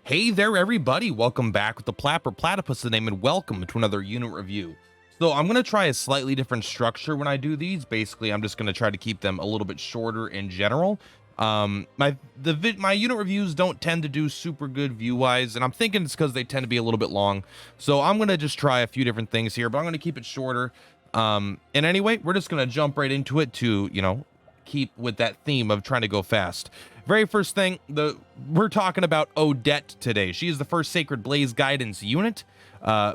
Hey there, everybody. Welcome back with the Purplatypus, the name, and welcome to another unit review. So I'm going to try a slightly different structure when I do these. Basically, I'm just going to try to keep them a little bit shorter in general. My unit reviews don't tend to do super good view-wise, and I'm thinking it's because they tend to be a little bit long. So I'm going to just try a few different things here, but I'm going to keep it shorter. And anyway, we're just going to jump right into it to, keep with that theme of trying to go fast. Very first thing, we're talking about Odette today. She is the first Sacred Blaze Guidance unit.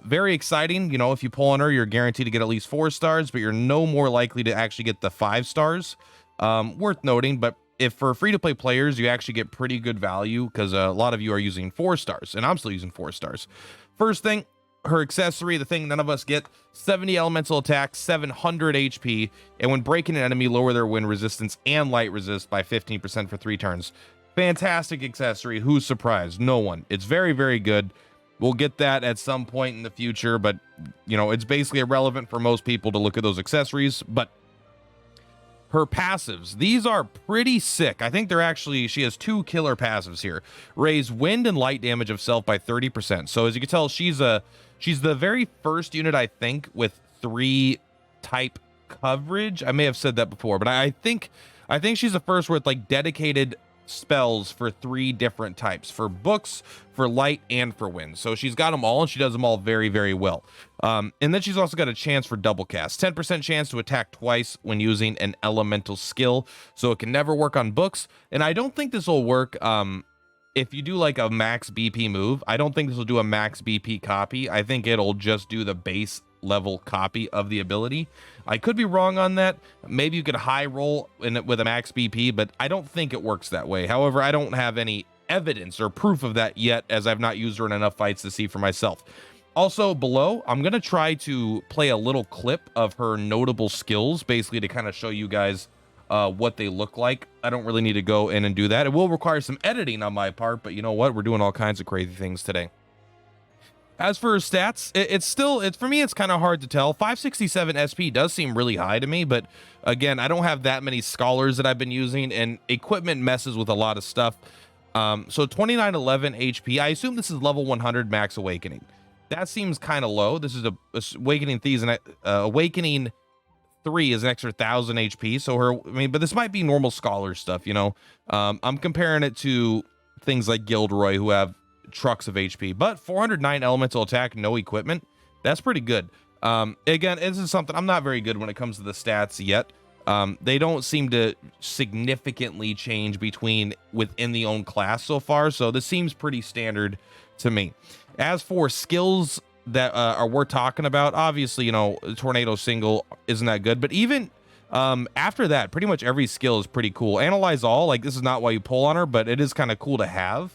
Very exciting. If you pull on her, you're guaranteed to get at least 4 stars, but you're no more likely to actually get the 5 stars. Worth noting, but if for free-to-play players, you actually get pretty good value because a lot of you are using 4 stars, and I'm still using 4 stars. First thing, her accessory, the thing none of us get: 70 elemental attack, 700 HP, and when breaking an enemy, lower their wind resistance and light resist by 15% for 3 turns. Fantastic accessory. Who's surprised? No one. It's very, very good. We'll get that at some point in the future, but it's basically irrelevant for most people to look at those accessories. But her passives, these are pretty sick. I think she has 2 killer passives here. Raise wind and light damage of self by 30%. So as you can tell, she's the very first unit, I think, with 3 type coverage. I may have said that before, but I think she's the first with like dedicated spells for 3 different types: for books, for light, and for wind. So she's got them all, and she does them all very, very well. And then she's also got a chance for double cast, 10% chance to attack twice when using an elemental skill. So it can never work on books, and I don't think this will work if you do like a max BP move. I don't think this will do a max BP copy. I think it'll just do the base level copy of the ability. I could be wrong on that. Maybe you could high roll in it with a max BP, but I don't think it works that way. However, I don't have any evidence or proof of that yet, as I've not used her in enough fights to see for myself. Also below, I'm going to try to play a little clip of her notable skills, basically to kind of show you guys what they look like. I don't really need to go in and do that. It will require some editing on my part, but you know what? We're doing all kinds of crazy things today. As for her stats, it's for me, it's kind of hard to tell. 567 SP does seem really high to me, but again, I don't have that many scholars that I've been using, and equipment messes with a lot of stuff. So 2911 HP. I assume this is level 100 max awakening. That seems kind of low. This is a awakening thieves, and awakening 3 is an extra 1000 HP. So but this might be normal scholar stuff. I'm comparing it to things like Gilderoy, who have trucks of HP, but 409 elemental attack, no equipment. That's pretty good. Again, this is something I'm not very good when it comes to the stats yet. They don't seem to significantly change within the own class so far, so this seems pretty standard to me. As for skills that are worth talking about, obviously, tornado single isn't that good, but even after that, pretty much every skill is pretty cool. Analyze all, like, this is not why you pull on her, but it is kind of cool to have.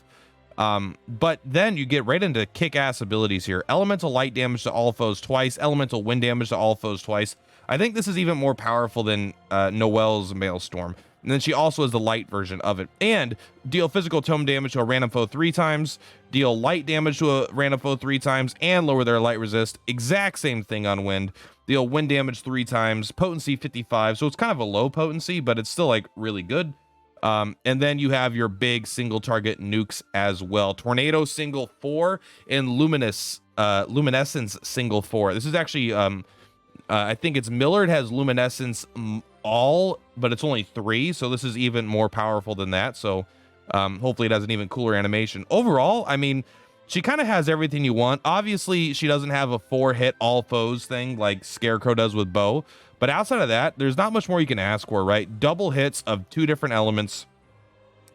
But then you get right into kick-ass abilities here. Elemental light damage to all foes twice, elemental wind damage to all foes twice. I think this is even more powerful than Noelle's Maelstrom. And then she also has the light version of it. And deal physical tome damage to a random foe 3 times, deal light damage to a random foe 3 times, and lower their light resist. Exact same thing on wind. Deal wind damage 3 times, potency 55. So it's kind of a low potency, but it's still like really good. And then you have your big single target nukes as well. Tornado single 4 and luminescence single 4. This is actually, I think it's Millard has luminescence all, but it's only 3. So this is even more powerful than that. So, hopefully it has an even cooler animation. Overall, I mean, she kind of has everything you want. Obviously, she doesn't have a 4-hit all foes thing like Scarecrow does with Bo. But outside of that, there's not much more you can ask for, right? Double hits of 2 different elements,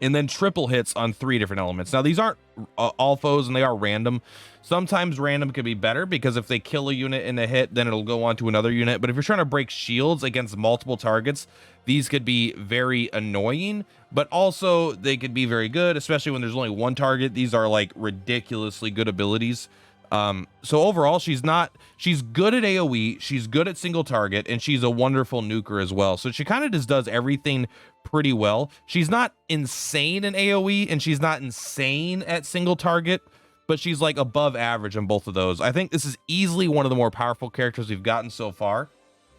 and then triple hits on 3 different elements. Now, these aren't all foes, and they are random. Sometimes random could be better, because if they kill a unit in a hit, then it'll go on to another unit. But if you're trying to break shields against multiple targets, these could be very annoying, but also they could be very good, especially when there's only 1 target. These are like ridiculously good abilities. So overall, she's good at AoE, she's good at single target, and she's a wonderful nuker as well. So she kind of just does everything pretty well. She's not insane in AoE, and she's not insane at single target, but she's like above average on both of those. I think this is easily one of the more powerful characters we've gotten so far.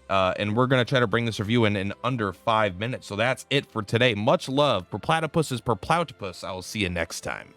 And we're going to try to bring this review in under 5 minutes. So that's it for today. Much love. Purplatypus is Purplatypus. I will see you next time.